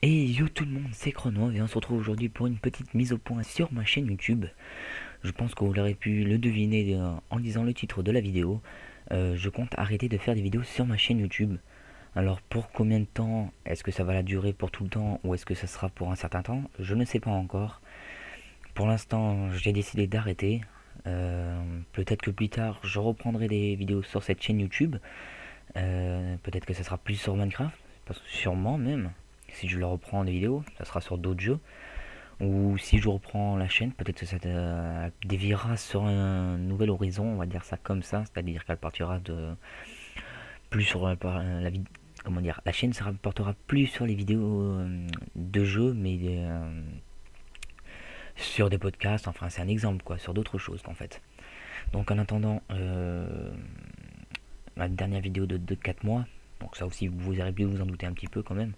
Et yo tout le monde, c'est Chrono et on se retrouve aujourd'hui pour une petite mise au point sur ma chaîne YouTube. Je pense que vous l'aurez pu le deviner en lisant le titre de la vidéo. Je compte arrêter de faire des vidéos sur ma chaîne YouTube. Alors pour combien de temps? Est-ce que ça va la durer pour tout le temps ou est-ce que ça sera pour un certain temps? Je ne sais pas encore. Pour l'instant, j'ai décidé d'arrêter. Peut-être que plus tard, je reprendrai des vidéos sur cette chaîne YouTube. Peut-être que ça sera plus sur Minecraft, sûrement même. Si je le reprends des vidéos, ça sera sur d'autres jeux. Ou si je reprends la chaîne, peut-être que ça déviera sur un nouvel horizon, on va dire ça comme ça, c'est-à-dire qu'elle partira de plus sur la vie, comment dire, la chaîne se rapportera plus sur les vidéos de jeux, mais sur des podcasts, enfin c'est un exemple quoi, sur d'autres choses qu'en fait. Donc en attendant ma dernière vidéo de 4 mois, donc ça aussi vous aurez pu vous en douter un petit peu quand même.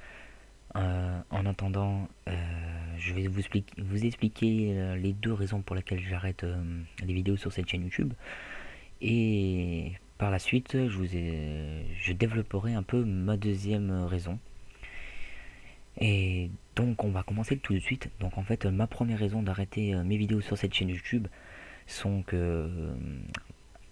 En attendant, je vais vous expliquer les deux raisons pour lesquelles j'arrête les vidéos sur cette chaîne YouTube. Et par la suite, je développerai un peu ma deuxième raison. Et donc on va commencer tout de suite. Donc en fait, ma première raison d'arrêter mes vidéos sur cette chaîne YouTube sont que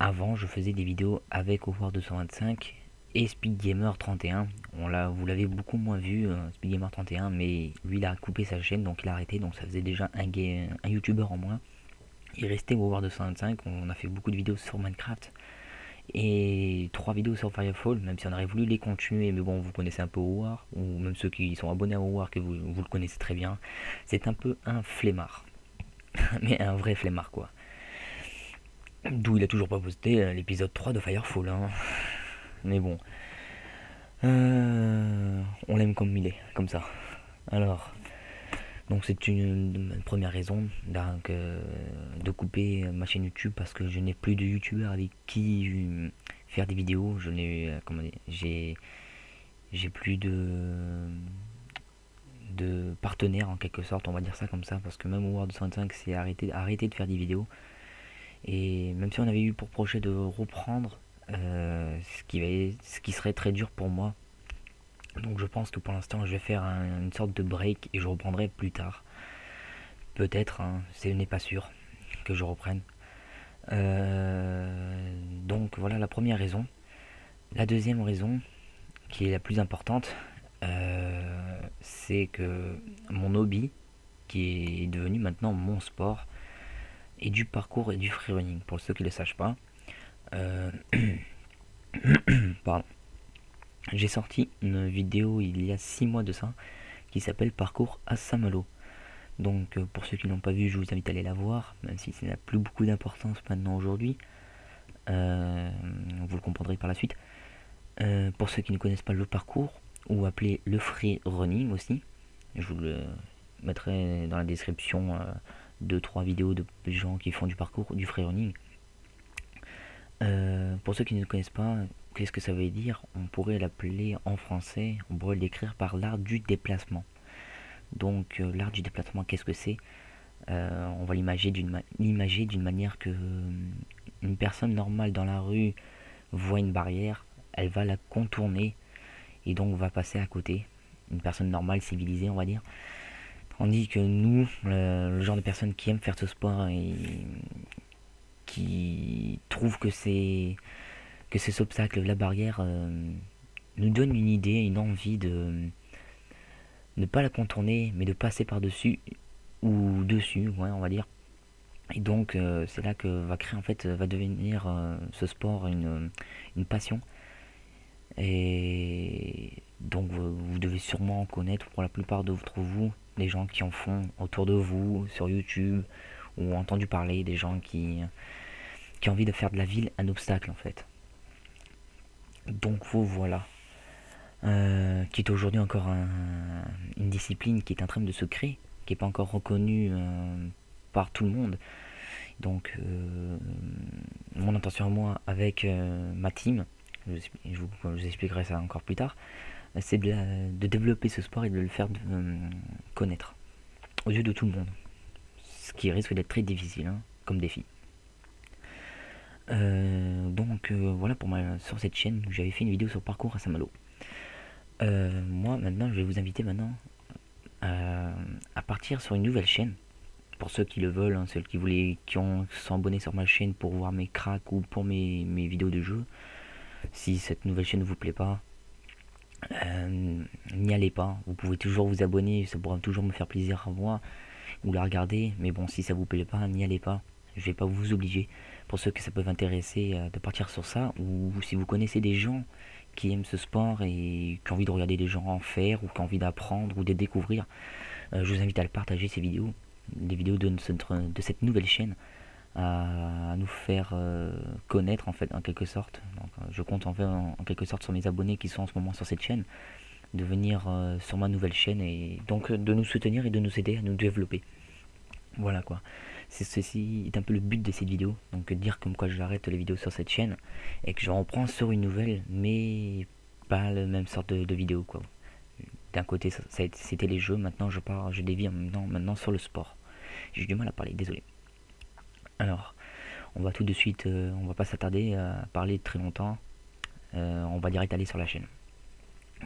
avant je faisais des vidéos avec Howard 225 et Speedgamer 31. Vous l'avez beaucoup moins vu, Speedgamer 31, mais lui il a coupé sa chaîne, donc il a arrêté, donc ça faisait déjà un youtubeur en moins. Il restait War 225, on a fait beaucoup de vidéos sur Minecraft et 3 vidéos sur Firefall, même si on aurait voulu les continuer, mais bon, vous connaissez un peu War, ou même ceux qui sont abonnés à War, que vous le connaissez très bien. C'est un peu un flemmard, mais un vrai flemmard quoi. D'où il a toujours pas posté l'épisode 3 de Firefall, hein. Mais bon, on l'aime comme il est, comme ça. Alors, donc c'est une première raison de couper ma chaîne YouTube parce que je n'ai plus de youtubeurs avec qui faire des vidéos. Je n'ai comment dire, j'ai plus de partenaires en quelque sorte, on va dire ça comme ça, parce que même World 225 c'est arrêté de faire des vidéos. Et même si on avait eu pour projet de reprendre, ce qui serait très dur pour moi. Donc je pense que pour l'instant je vais faire une sorte de break et je reprendrai plus tard. Peut-être, hein, ce n'est pas sûr que je reprenne. Donc voilà la première raison. La deuxième raison, qui est la plus importante, c'est que mon hobby, qui est devenu maintenant mon sport, est du parcours et du freerunning. Pour ceux qui ne le sachent pas, pardon. J'ai sorti une vidéo il y a 6 mois de ça qui s'appelle Parcours à Saint-Malo. Donc pour ceux qui n'ont pas vu, je vous invite à aller la voir, même si ça n'a plus beaucoup d'importance maintenant aujourd'hui. Vous le comprendrez par la suite. Pour ceux qui ne connaissent pas le parcours, ou appelé le free running aussi, je vous le mettrai dans la description 2-3 vidéos de gens qui font du parcours, du free running. Pour ceux qui ne connaissent pas, qu'est-ce que ça veut dire? On pourrait l'appeler en français, on pourrait l'écrire par l'art du déplacement. Donc l'art du déplacement, qu'est-ce que c'est? On va l'imager d'une manière que une personne normale dans la rue voit une barrière, elle va la contourner et donc va passer à côté. Une personne normale, civilisée, on va dire. Tandis que nous, le genre de personnes qui aiment faire ce sport et qui trouvent que cet obstacle, la barrière, nous donne une idée, une envie de ne pas la contourner, mais de passer par-dessus ou dessus, ouais, on va dire. Et donc c'est là que va devenir ce sport une passion. Et donc vous devez sûrement en connaître pour la plupart d'entre vous, des gens qui en font autour de vous, sur YouTube, ou entendu parler des gens qui ont envie de faire de la ville un obstacle en fait. Donc vous voilà. Qui est aujourd'hui encore une discipline qui est en train de se créer, qui n'est pas encore reconnue par tout le monde. Donc mon intention à moi avec ma team, je vous expliquerai ça encore plus tard, c'est de développer ce sport et de le faire connaître aux yeux de tout le monde. Ce qui risque d'être très difficile hein, comme défi. Donc voilà pour sur cette chaîne, j'avais fait une vidéo sur parcours à Saint-Malo. Moi maintenant je vais vous inviter maintenant à partir sur une nouvelle chaîne. Pour ceux qui le veulent, hein, ceux qui sont abonnés sur ma chaîne pour voir mes cracks ou pour mes vidéos de jeu. Si cette nouvelle chaîne ne vous plaît pas, n'y allez pas. Vous pouvez toujours vous abonner, ça pourra toujours me faire plaisir à voir ou la regarder. Mais bon, si ça vous plaît pas, n'y allez pas. Je vais pas vous obliger. Pour ceux que ça peut intéresser de partir sur ça, ou si vous connaissez des gens qui aiment ce sport et qui ont envie de regarder des gens en faire ou qui ont envie d'apprendre ou de découvrir, je vous invite à le partager ces vidéos, les vidéos de cette nouvelle chaîne, à nous faire connaître en fait en quelque sorte. Donc, je compte en faire en quelque sorte sur mes abonnés qui sont en ce moment sur cette chaîne, de venir sur ma nouvelle chaîne et donc de nous soutenir et de nous aider à nous développer. Voilà quoi. Ceci est un peu le but de cette vidéo, donc dire comme quoi j'arrête les vidéos sur cette chaîne et que je reprends sur une nouvelle, mais pas la même sorte de vidéo quoi. D'un côté c'était les jeux, maintenant je dévie maintenant sur le sport. J'ai du mal à parler, désolé. Alors, on va tout de suite, on va pas s'attarder à parler très longtemps, on va direct aller sur la chaîne.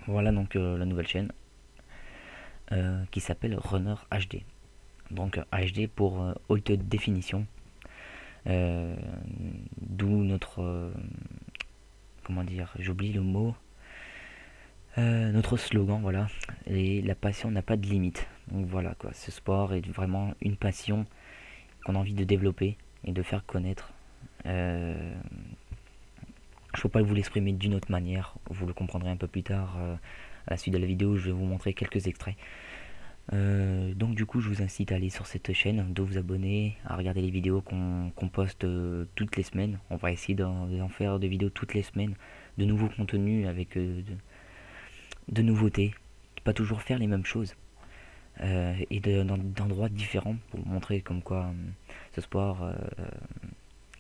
Voilà donc la nouvelle chaîne qui s'appelle Runner HD. Donc HD pour haute définition, d'où notre comment dire, j'oublie le mot, notre slogan, voilà, et la passion n'a pas de limite. Donc voilà quoi, ce sport est vraiment une passion qu'on a envie de développer et de faire connaître. Je ne peux pas vous l'exprimer d'une autre manière, vous le comprendrez un peu plus tard à la suite de la vidéo. Je vais vous montrer quelques extraits. Donc du coup je vous incite à aller sur cette chaîne, de vous abonner, à regarder les vidéos qu'on poste toutes les semaines. On va essayer d'en faire des vidéos toutes les semaines, de nouveaux contenus avec de nouveautés, pas toujours faire les mêmes choses, et d'endroits différents pour montrer comme quoi ce sport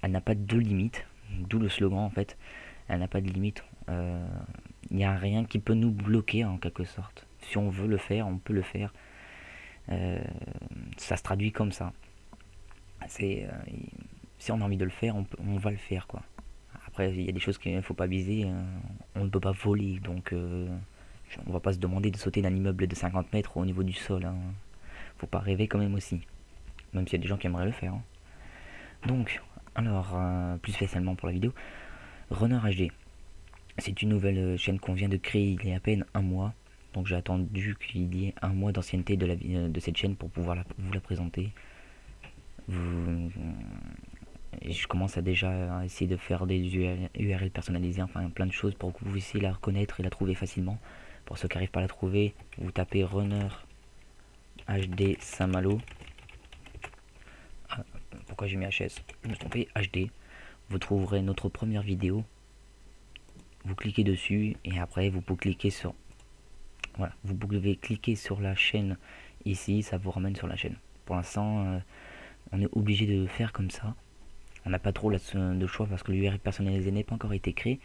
elle n'a pas de limite, d'où le slogan en fait, elle n'a pas de limite. Il n'y a rien qui peut nous bloquer en quelque sorte. Si on veut le faire, on peut le faire. Ça se traduit comme ça. Si on a envie de le faire, on va le faire quoi. Après il y a des choses qu'il ne faut pas viser, on ne peut pas voler, donc on va pas se demander de sauter d'un immeuble de 50 mètres au niveau du sol, hein. Faut pas rêver quand même aussi, même s'il y a des gens qui aimeraient le faire, hein. Donc alors plus spécialement pour la vidéo, Runner HD, c'est une nouvelle chaîne qu'on vient de créer il y a à peine un mois. Donc j'ai attendu qu'il y ait un mois d'ancienneté de cette chaîne pour pouvoir vous la présenter. Et je commence déjà à essayer de faire des URL personnalisées, enfin plein de choses pour que vous puissiez la reconnaître et la trouver facilement. Pour ceux qui n'arrivent pas à la trouver, vous tapez Runner HD Saint-Malo. Ah, pourquoi j'ai mis HS? Je me suis trompé, HD. Vous trouverez notre première vidéo. Vous cliquez dessus et après vous pouvez cliquer sur... Voilà, vous pouvez cliquer sur la chaîne ici, ça vous ramène sur la chaîne. Pour l'instant, on est obligé de faire comme ça. On n'a pas trop de choix parce que l'URL personnalisé n'est pas encore été créé,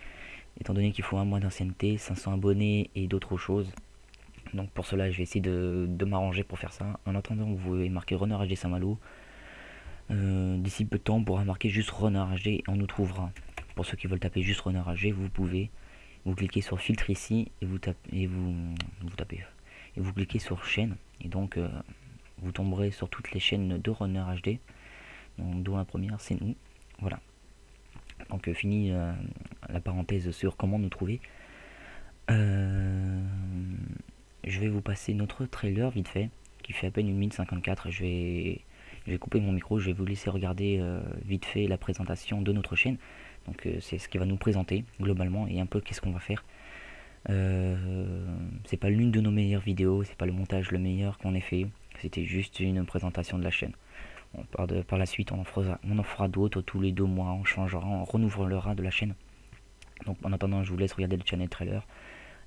étant donné qu'il faut un mois d'ancienneté, 500 abonnés et d'autres choses. Donc pour cela, je vais essayer de m'arranger pour faire ça. En attendant, vous pouvez marquer Runner HD Saint-Malo. D'ici peu de temps, on pourra marquer juste Runner HD et on nous trouvera. Pour ceux qui veulent taper juste Runner HD, vous pouvez. Vous cliquez sur filtre ici et vous cliquez sur chaîne et donc vous tomberez sur toutes les chaînes de Runner HD, dont la première c'est nous. Voilà, donc fini la parenthèse sur comment nous trouver. Je vais vous passer notre trailer vite fait qui fait à peine 1 minute 54. Je vais couper mon micro, je vais vous laisser regarder vite fait la présentation de notre chaîne. Donc c'est ce qui va nous présenter globalement et un peu qu'est-ce qu'on va faire. C'est pas l'une de nos meilleures vidéos, c'est pas le montage le meilleur qu'on ait fait, c'était juste une présentation de la chaîne. Par la suite on en fera d'autres tous les 2 mois, on changera, on renouvellera de la chaîne. Donc en attendant je vous laisse regarder le channel trailer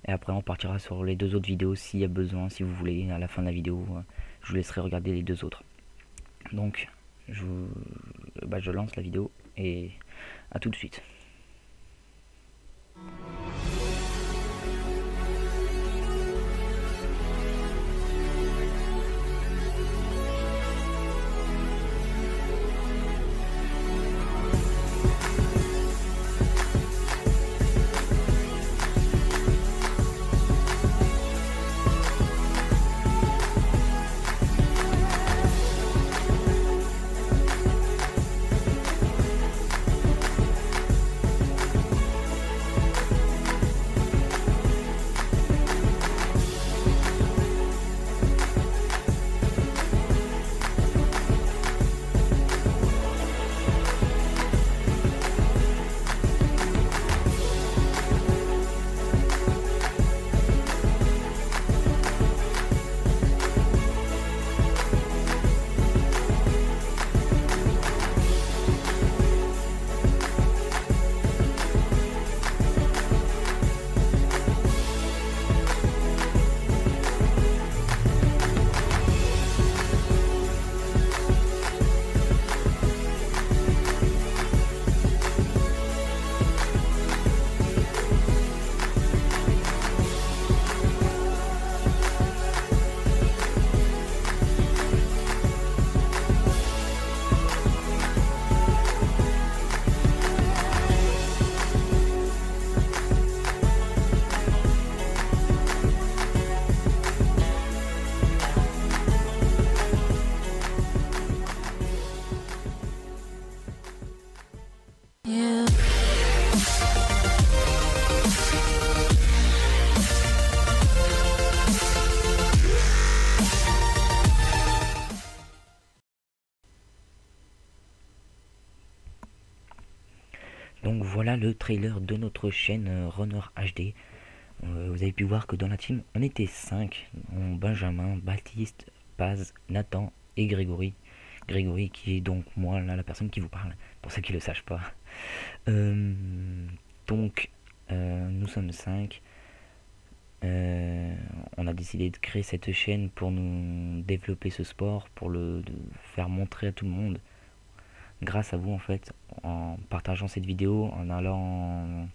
et après on partira sur les 2 autres vidéos s'il y a besoin, si vous voulez. À la fin de la vidéo je vous laisserai regarder les 2 autres. Donc je lance la vidéo et à tout de suite. voilà le trailer de notre chaîne Runner HD. Vous avez pu voir que dans la team, on était 5. Benjamin, Baptiste, Paz, Nathan et Grégory. Grégory qui est donc moi, là, la personne qui vous parle, pour ceux qui ne le sachent pas. Donc, nous sommes 5. On a décidé de créer cette chaîne pour nous développer ce sport, pour le faire montrer à tout le monde. Grâce à vous en fait, en partageant cette vidéo, en allant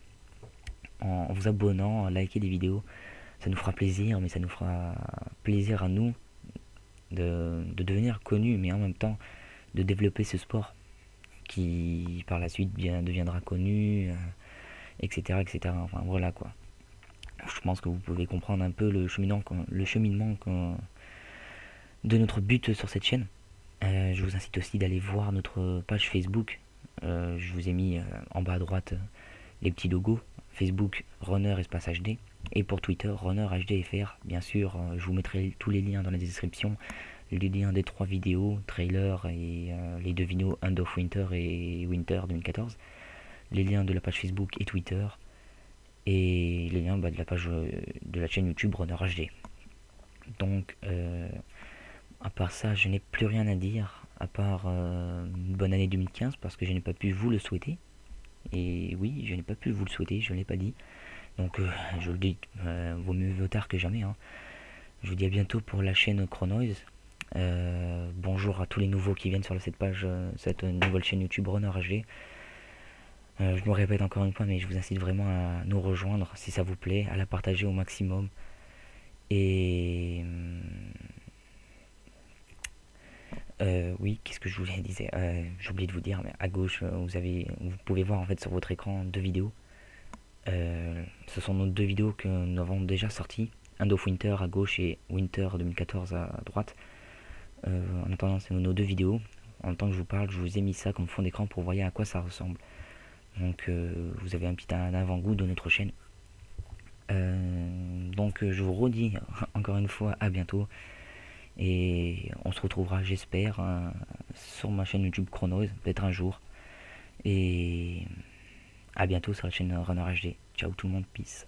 en vous abonnant, à liker des vidéos, ça nous fera plaisir, mais ça nous fera plaisir à nous de devenir connus, mais en même temps de développer ce sport qui par la suite deviendra connu, etc., etc. Enfin voilà quoi. Je pense que vous pouvez comprendre un peu le cheminement de notre but sur cette chaîne. Je vous incite aussi d'aller voir notre page Facebook. Je vous ai mis en bas à droite les petits logos. Facebook Runner Espace HD. Et pour Twitter Runner HDFR. Bien sûr, je vous mettrai tous les liens dans la description. Les liens des 3 vidéos, trailer et les 2 vidéos End of Winter et Winter 2014. Les liens de la page Facebook et Twitter. Et les liens de la page de la chaîne YouTube Runner HD. Donc, à part ça, je n'ai plus rien à dire, à part une bonne année 2015, parce que je n'ai pas pu vous le souhaiter. Et oui, je n'ai pas pu vous le souhaiter, je ne l'ai pas dit. Donc, je le dis, vaut mieux vaut tard que jamais. Hein. Je vous dis à bientôt pour la chaîne Chronoise. Bonjour à tous les nouveaux qui viennent sur cette page, cette nouvelle chaîne YouTube Runner HD. Je me répète encore une fois, mais je vous incite vraiment à nous rejoindre si ça vous plaît, à la partager au maximum. Et oui, qu'est-ce que je voulais dire, j'ai oublié de vous dire, mais à gauche, vous pouvez voir en fait sur votre écran 2 vidéos. Ce sont nos 2 vidéos que nous avons déjà sorties. End of Winter à gauche et Winter 2014 à droite. En attendant, c'est nos 2 vidéos. En temps que je vous parle, je vous ai mis ça comme fond d'écran pour voir à quoi ça ressemble. Donc vous avez un avant-goût de notre chaîne. Donc je vous redis encore une fois à bientôt. Et on se retrouvera, j'espère, sur ma chaîne YouTube Chronoise, peut-être un jour. Et à bientôt sur la chaîne Runner HD. Ciao tout le monde, peace.